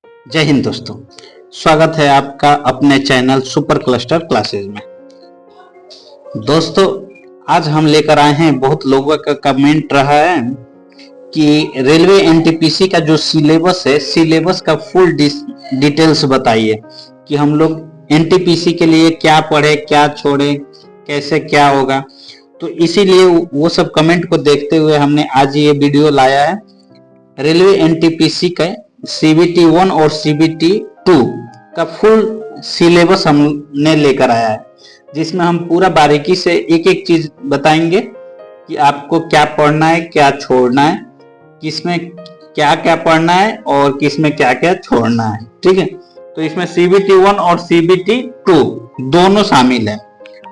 जय हिंद दोस्तों, स्वागत है आपका अपने चैनल सुपर क्लस्टर क्लासेज में। दोस्तों, आज हम लेकर आए हैं, बहुत लोगों का कमेंट रहा है कि रेलवे एनटीपीसी का जो सिलेबस है, सिलेबस का फुल डिटेल्स बताइए कि हम लोग एनटीपीसी के लिए क्या पढ़े, क्या छोड़े, कैसे क्या होगा। तो इसीलिए वो सब कमेंट को देखते हुए हमने आज ये वीडियो लाया है। रेलवे एनटीपीसी का CBT 1 और CBT 2 का फुल सिलेबस हमने लेकर आया है, जिसमें हम पूरा बारीकी से एक एक चीज बताएंगे कि आपको क्या पढ़ना है, क्या छोड़ना है, किसमें क्या क्या पढ़ना है और किसमें क्या क्या छोड़ना है। ठीक है, तो इसमें CBT 1 और CBT 2 दोनों शामिल है।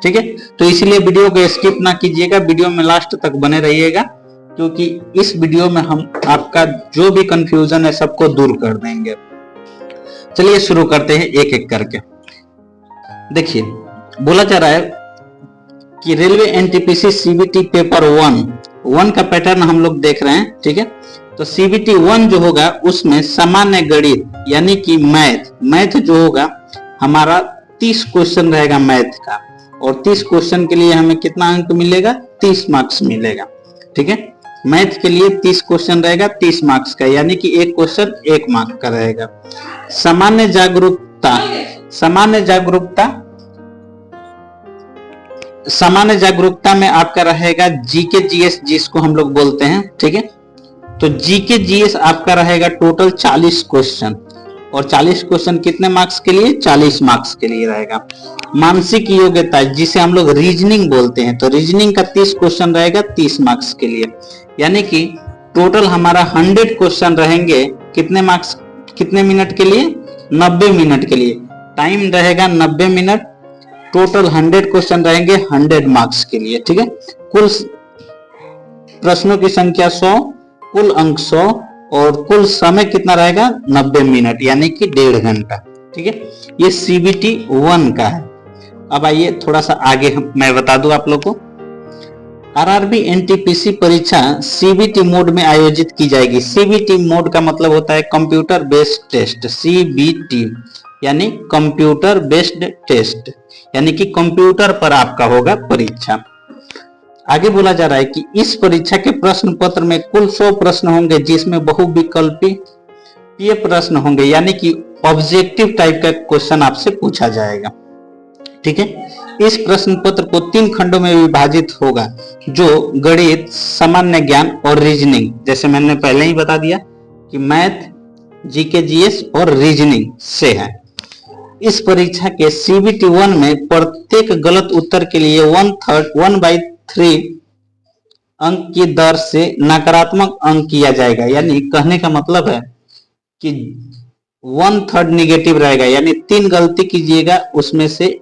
ठीक है, तो इसलिए वीडियो को स्किप ना कीजिएगा, वीडियो में लास्ट तक बने रहिएगा, क्योंकि इस वीडियो में हम आपका जो भी कंफ्यूजन है सबको दूर कर देंगे। चलिए शुरू करते हैं एक एक करके। देखिए, बोला जा रहा है कि रेलवे एनटीपीसी CBT पेपर 1 का पैटर्न हम लोग देख रहे हैं। ठीक है, तो CBT 1 जो होगा उसमें सामान्य गणित यानी कि मैथ जो होगा हमारा 30 क्वेश्चन रहेगा मैथ का, और 30 क्वेश्चन के लिए हमें कितना अंक मिलेगा? 30 मार्क्स मिलेगा। ठीक है, मैथ के लिए 30 क्वेश्चन रहेगा 30 मार्क्स का, यानी कि एक क्वेश्चन 1 मार्क का रहेगा। सामान्य जागरूकता में आपका रहेगा जीके जीएस, जिसको हम लोग बोलते हैं। ठीक है, तो जीके जीएस आपका रहेगा टोटल 40 क्वेश्चन, और 40 क्वेश्चन कितने मार्क्स के लिए? 40 मार्क्स के लिए रहेगा। मानसिक योग्यता, जिसे हम लोग रीजनिंग बोलते हैं, तो रीजनिंग का 30 क्वेश्चन रहेगा 30 मार्क्स के लिए, यानी कि टोटल हमारा 100 क्वेश्चन रहेंगे कितने मार्क्स, कितने मिनट के लिए? 90 मिनट के लिए। टाइम रहेगा 90 मिनट, टोटल 100 क्वेश्चन रहेंगे 100 मार्क्स के लिए। ठीक है, कुल प्रश्नों की संख्या 100, कुल अंक 100, और कुल समय कितना रहेगा? 90 मिनट, यानी कि 1.5 घंटा। ठीक है, ये CBT 1 का है। अब आइए थोड़ा सा आगे मैं बता दूं आप लोग को। RRB एनटीपीसी परीक्षा CBT मोड में आयोजित की जाएगी। CBT मोड का मतलब होता है कंप्यूटर बेस्ड टेस्ट, CBT यानी कंप्यूटर बेस्ड टेस्ट, यानी कि कंप्यूटर पर आपका होगा परीक्षा। आगे बोला जा रहा है कि इस परीक्षा के प्रश्न पत्र में कुल 100 प्रश्न होंगे, जिसमें बहुविकल्पीय प्रश्न होंगे, यानी कि ऑब्जेक्टिव टाइप का क्वेश्चन आपसे पूछा जाएगा। ठीक है, इस प्रश्न पत्र को 3 खंडों में विभाजित होगा, जो गणित, सामान्य ज्ञान और रीजनिंग, जैसे मैंने पहले ही बता दिया कि मैथ, जीके जीएस और रीजनिंग से है। इस परीक्षा के CBT 1 में प्रत्येक गलत उत्तर के लिए 1/3 अंक की दर से नकारात्मक अंक किया जाएगा, यानी कहने का मतलब है कि 1/3 निगेटिव रहेगा, यानी 3 गलती कीजिएगा उसमें से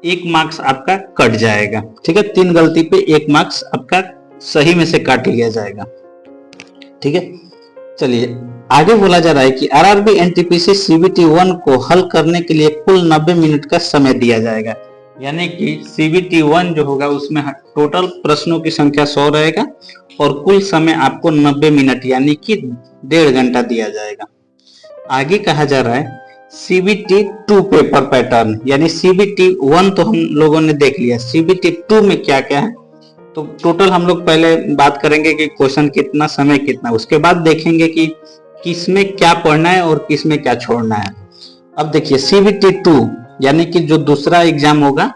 1 मार्क्स आपका कट जाएगा। ठीक है, 3 गलती पे 1 मार्क्स आपका सही में से काट लिया जाएगा। ठीक है, चलिए आगे बोला जा रहा है कि RRB एनटीपीसी CBT 1 को हल करने के लिए कुल 90 मिनट का समय दिया जाएगा, यानी कि CBT 1 जो होगा उसमें टोटल प्रश्नों की संख्या 100 रहेगा, और कुल समय आपको 90 मिनट यानी कि 1.5 घंटा दिया जाएगा। आगे कहा जा रहा है CBT 2 पेपर पैटर्न, यानी CBT 1 तो हम लोगों ने देख लिया, CBT 2 में क्या क्या है। तो टोटल हम लोग पहले बात करेंगे कि क्वेश्चन कितना, समय कितना, उसके बाद देखेंगे कि किसमें क्या पढ़ना है और किसमें क्या छोड़ना है। अब देखिए CBT 2 यानी कि जो दूसरा एग्जाम होगा,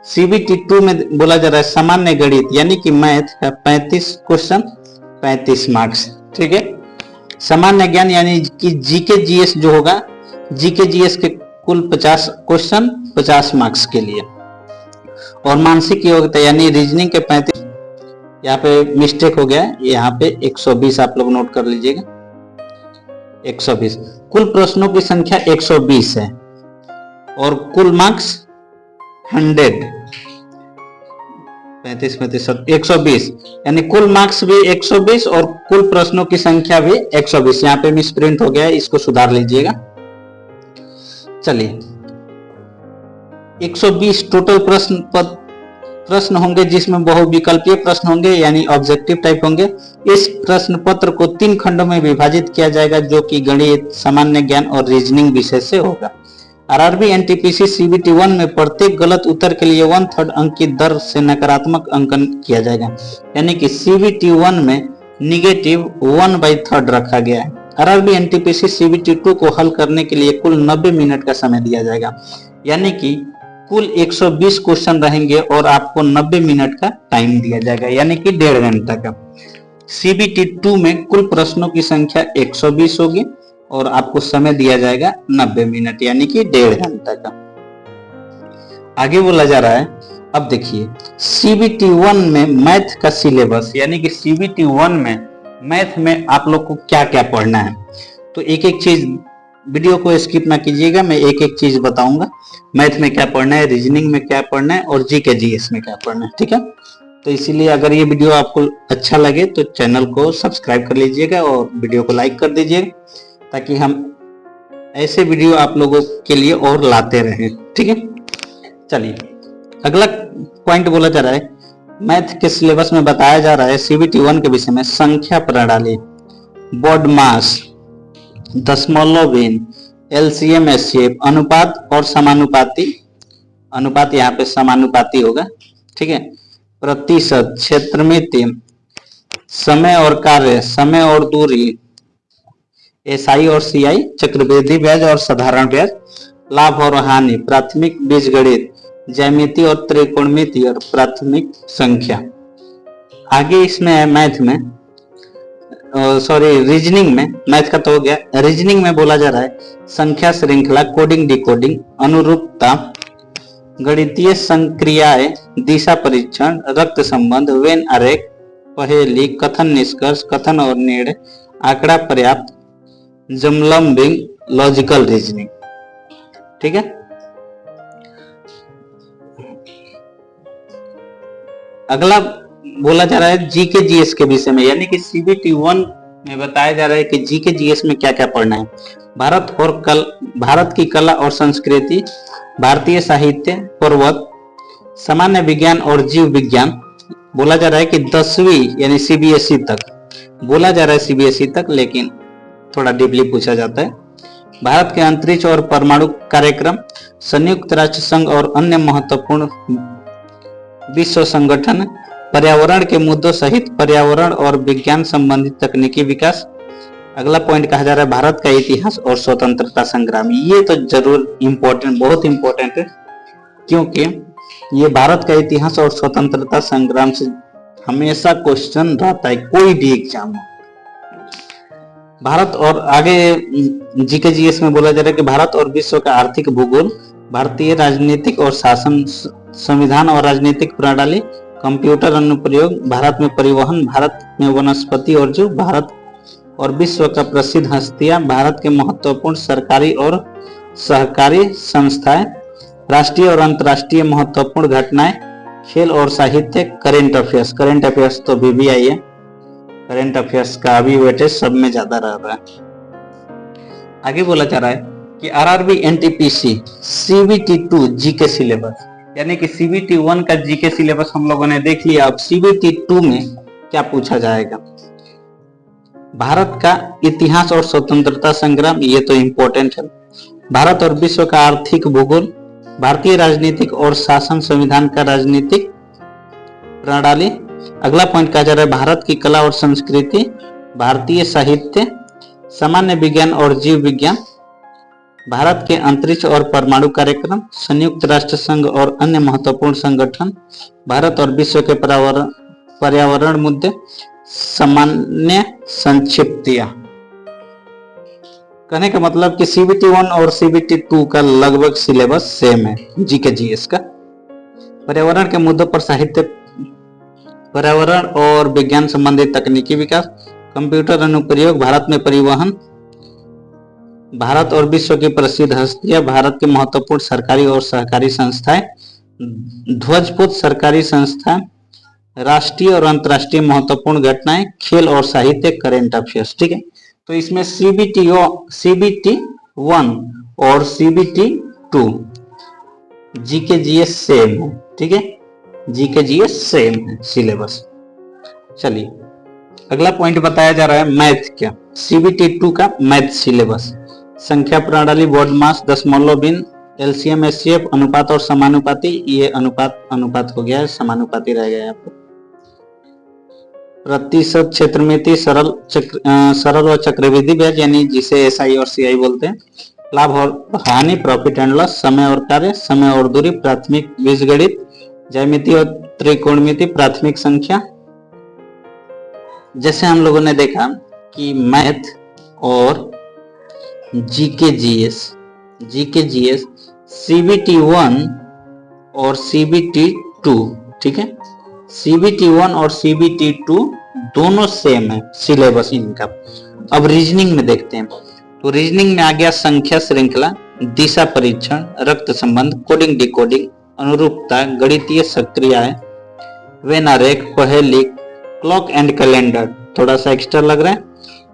CBT 2 में बोला जा रहा है सामान्य गणित यानी कि मैथ का 35 क्वेश्चन 35 मार्क्स। ठीक है, सामान्य ज्ञान यानी कि जीके जीएस जो होगा, जीके जीएस के कुल 50 क्वेश्चन 50 मार्क्स के लिए, और मानसिक योग्यता यानी रीजनिंग के 35, यहाँ पे मिस्टेक हो गया है, यहाँ पे 120 आप लोग नोट कर लीजिएगा, 120। कुल प्रश्नों की संख्या 120 है, और कुल मार्क्स 100, 35 120, यानी कुल मार्क्स भी 120 और कुल प्रश्नों की संख्या भी 120। यहाँ पे मिसप्रिंट हो गया है, इसको सुधार लीजिएगा। चलिए 120 टोटल प्रश्न प्रश्न होंगे जिसमें बहुविकल्पीय प्रश्न होंगे यानी ऑब्जेक्टिव टाइप होंगे। इस प्रश्न पत्र को 3 खंडों में विभाजित किया जाएगा जो कि गणित, सामान्य ज्ञान और रीजनिंग विषय से होगा। आरआरबी एनटीपीसी सीबीटी 1 में प्रत्येक गलत उत्तर के लिए 1/3 अंक की दर से नकारात्मक अंकन किया जाएगा, यानी कि सीबीटी 1 में निगेटिव 1/3 रखा गया है। आरआरबी एनटीपीसी सीबीटी 2 को हल करने के लिए कुल 90 मिनट का समय दिया जाएगा, यानी कि कुल 120 क्वेश्चन रहेंगे और आपको 90 मिनट का टाइम दिया जाएगा, यानी कि 1.5 घंटा का। सीबीटी 2 में कुल प्रश्नों की संख्या 120 होगी और आपको समय दिया जाएगा 90 मिनट, यानी कि 1.5 घंटा का। आगे बोला जा रहा है, अब देखिए सीबीटी 1 में मैथ का सिलेबस, यानी कि सीबीटी 1 में मैथ में आप लोग को क्या क्या पढ़ना है। तो एक एक चीज, वीडियो को स्किप ना कीजिएगा, मैं एक एक चीज बताऊंगा। मैथ में क्या पढ़ना है, रीजनिंग में क्या पढ़ना है और जीके जीएस में क्या पढ़ना है, ठीक है। तो इसीलिए अगर ये वीडियो आपको अच्छा लगे तो चैनल को सब्सक्राइब कर लीजिएगा और वीडियो को लाइक कर दीजिएगा, ताकि हम ऐसे वीडियो आप लोगों के लिए और लाते रहें, ठीक है। चलिए अगला पॉइंट बोला जा रहा है, मैथ के सिलेबस में बताया जा रहा है सीबीटी 1 के विषय में संख्या प्रणाली, बोर्ड मास, दशमलव भिन्न, एलसीएम एचसीएफ, अनुपात और समानुपाती, अनुपात यहाँ पे समानुपाती होगा, ठीक है, प्रतिशत, क्षेत्रमिति, समय और कार्य, समय और दूरी, एसआई और सीआई, चक्रवृद्धि ब्याज और साधारण ब्याज, लाभ और हानि, प्राथमिक बीजगणित, ज्यामिति और त्रिकोणमिति और प्राथमिक संख्या। आगे इसमें है मैथ में, रीजनिंग में, मैथ का तो हो गया, रीजनिंग में बोला जा रहा है संख्या श्रृंखला, कोडिंग डिकोडिंग, अनुरूपता, गणितीय संक्रियाएं, दिशा परीक्षण, रक्त संबंध, वेन आरेख, पहेली, कथन निष्कर्ष, कथन और निर्णय, आंकड़ा पर्याप्त, जमलंबिंग, लॉजिकल रीजनिंग, ठीक है। अगला बोला जा रहा है जीके जीएस के विषय में, यानी कि सीबीटी 1 में बताया जा रहा है कि जीके जीएस में क्या क्या पढ़ना है। भारत की कला और संस्कृति, भारतीय साहित्य, पर्वत, सामान्य विज्ञान और जीव विज्ञान। बोला जा रहा है कि 10वीं यानी सीबीएसई तक बोला जा रहा है, सीबीएसई तक, लेकिन थोड़ा डीपली पूछा जाता है। भारत के अंतरिक्ष और परमाणु कार्यक्रम, संयुक्त राष्ट्र संघ और अन्य महत्वपूर्ण विश्व संगठन, पर्यावरण के मुद्दों सहित पर्यावरण और विज्ञान संबंधित तकनीकी विकास। अगला पॉइंट कहा जा रहा है भारत का इतिहास और स्वतंत्रता संग्राम। ये तो जरूर इम्पोर्टेंट, बहुत इम्पोर्टेंट है, क्योंकि ये भारत का इतिहास और स्वतंत्रता संग्राम से हमेशा क्वेश्चन रहता है कोई भी एग्जाम में। भारत और आगे जीके जीएस में बोला जा रहा है कि भारत और विश्व का आर्थिक भूगोल, भारतीय राजनीतिक और शासन, संविधान और राजनीतिक प्रणाली, कंप्यूटर अनुप्रयोग, भारत में परिवहन, भारत में वनस्पति और जीव, भारत और विश्व का प्रसिद्ध हस्तियां, भारत के महत्वपूर्ण सरकारी और सहकारी संस्थाएं, राष्ट्रीय और अंतर्राष्ट्रीय महत्वपूर्ण घटनाएं, खेल और साहित्य, करेंट अफेयर्स। करेंट अफेयर्स तो भी आई है, करेंट अफेयर्स का अभी वेटेज सब में ज्यादा रह रहा है। आगे बोला जा रहा है कि RRB NTPC CBT 2 GK syllabus, यानी कि सीबीटी 1 का जीके सिलेबस हम लोगों ने देख लिया। अब सीबीटी 2 में क्या पूछा जाएगा। भारत का इतिहास और स्वतंत्रता संग्राम, ये तो इंपॉर्टेंट है। भारत और विश्व का आर्थिक भूगोल, भारतीय राजनीतिक और शासन, संविधान का राजनीतिक प्रणाली। अगला पॉइंट कहा जा रहा है भारत की कला और संस्कृति, भारतीय साहित्य, सामान्य विज्ञान और जीव विज्ञान, भारत के अंतरिक्ष और परमाणु कार्यक्रम, संयुक्त राष्ट्र संघ और अन्य महत्वपूर्ण संगठन, भारत और विश्व के पर्यावरण मुद्दे, सामान्य संक्षिप्तियां। कहने का मतलब कि सीबीटी 1 और सीबीटी 2 का लगभग सिलेबस सेम है जीके जीएस का। पर्यावरण के मुद्दों पर साहित्य, पर्यावरण और विज्ञान संबंधित तकनीकी विकास, कंप्यूटर अनुप्रयोग, भारत में परिवहन, भारत और विश्व की प्रसिद्ध हस्तियां, भारत के महत्वपूर्ण सरकारी और सहकारी संस्थाएं, ध्वजपूत सरकारी संस्थाएं, राष्ट्रीय और अंतर्राष्ट्रीय महत्वपूर्ण घटनाएं, खेल और साहित्य, करेंट अफेयर्स। ठीक है, तो इसमें सीबीटी 1 और सीबीटी 2 जीके जीएस सेम है। ठीक है, जीके जीएस सेम है सिलेबस। चलिए अगला पॉइंट बताया जा रहा है मैथ का, सीबीटी 2 का मैथ सिलेबस। संख्या प्रणाली, बोर्ड मास, दशमलव बिन, एलसीएम एचसीएफ, अनुपात और समानुपाती। ये अनुपात हो गया है, समानुपाती रह गया है आपको। प्रतिशत, क्षेत्रमिति, सरल और चक्रवृद्धि ब्याज यानी जिसे एसआई और सीआई बोलते हैं। लाभ और हानि, प्रॉफिट एंड लॉस, समय और कार्य, समय और दूरी, प्राथमिक बीजगणित, ज्यामिति और त्रिकोणमिति, प्राथमिक संख्या। जैसे हम लोगों ने देखा कि मैथ और जीके जीएस सीबीटी 1 और सीबीटी 2, ठीक है। सीबीटी 1 और सीबीटी 2 दोनों सेम है सिलेबस इनका। अब रीजनिंग में देखते हैं, तो रीजनिंग में आ गया संख्या श्रृंखला, दिशा परीक्षण, रक्त संबंध, कोडिंग डिकोडिंग, अनुरूपता, गणितीय सक्रियाएं, वेन आरेख, पहेली, क्लॉक एंड कैलेंडर, थोड़ा सा एक्स्ट्रा लग रहा है,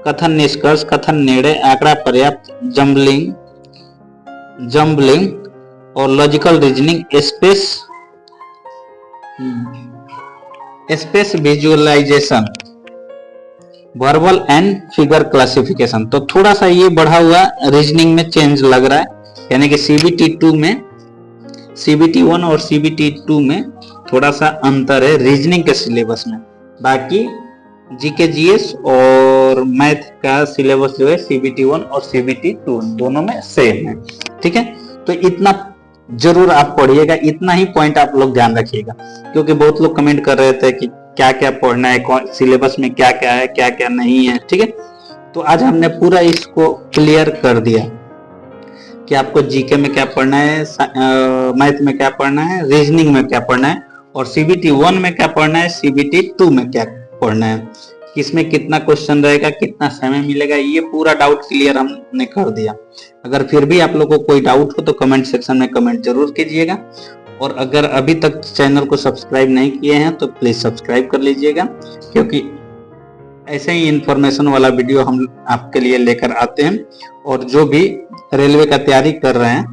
कथन निष्कर्ष, कथन निर्णय, आंकड़ा पर्याप्त, जम्बलिंग और logical reasoning, space visualisation, verbal and figure classification. तो थोड़ा सा ये बढ़ा हुआ रीजनिंग में चेंज लग रहा है, यानी कि सीबीटी 1 और सीबीटी 2 में थोड़ा सा अंतर है रीजनिंग के सिलेबस में। बाकी जीके जीएस और मैथ का सिलेबस जो है सीबीटी 1 और सीबीटी 2 दोनों में सेम है, ठीक है। तो इतना जरूर आप पढ़िएगा, इतना ही पॉइंट आप लोग ध्यान रखिएगा, क्योंकि बहुत लोग कमेंट कर रहे थे कि क्या क्या पढ़ना है, सिलेबस में क्या क्या है, क्या क्या नहीं है, ठीक है। तो आज हमने पूरा इसको क्लियर कर दिया कि आपको जीके में क्या पढ़ना है, मैथ में क्या पढ़ना है, रीजनिंग में क्या पढ़ना है, और सीबीटी 1 में क्या पढ़ना है, सीबीटी 2 में क्या पढ़ना है, किसमें कितना क्वेश्चन रहेगा, कितना समय मिलेगा, ये पूरा डाउट क्लियर हमने कर दिया। अगर फिर भी आप लोगों को कोई डाउट हो तो कमेंट सेक्शन में कमेंट जरूर कीजिएगा, और अगर अभी तक चैनल को सब्सक्राइब नहीं किए हैं तो प्लीज सब्सक्राइब कर लीजिएगा, क्योंकि ऐसे ही इंफॉर्मेशन वाला वीडियो हम आपके लिए लेकर आते हैं। और जो भी रेलवे का तैयारी कर रहे हैं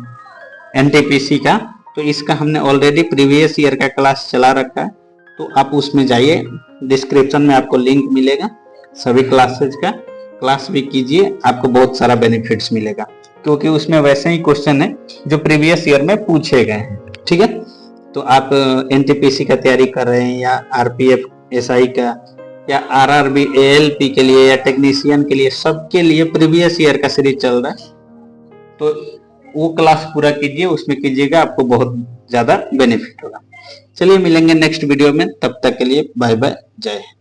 एनटीपीसी का, तो इसका हमने ऑलरेडी प्रीवियस ईयर का क्लास चला रखा है, तो आप उसमें जाइए, डिस्क्रिप्शन में आपको लिंक मिलेगा सभी क्लासेज का, क्लास भी कीजिए, आपको बहुत सारा बेनिफिट्स मिलेगा, क्योंकि उसमें वैसे ही क्वेश्चन है जो प्रीवियस ईयर में पूछे गए हैं, ठीक है। तो आप एनटीपीसी का तैयारी कर रहे हैं या आरपीएफ एसआई का या आरआरबी एएलपी के लिए या टेक्नीशियन के लिए, सबके लिए प्रीवियस ईयर का सीरीज चल रहा है, तो वो क्लास पूरा कीजिए, उसमें कीजिएगा, आपको बहुत ज्यादा बेनिफिट होगा। चलिए मिलेंगे नेक्स्ट वीडियो में, तब तक के लिए बाय बाय, जय हिंद।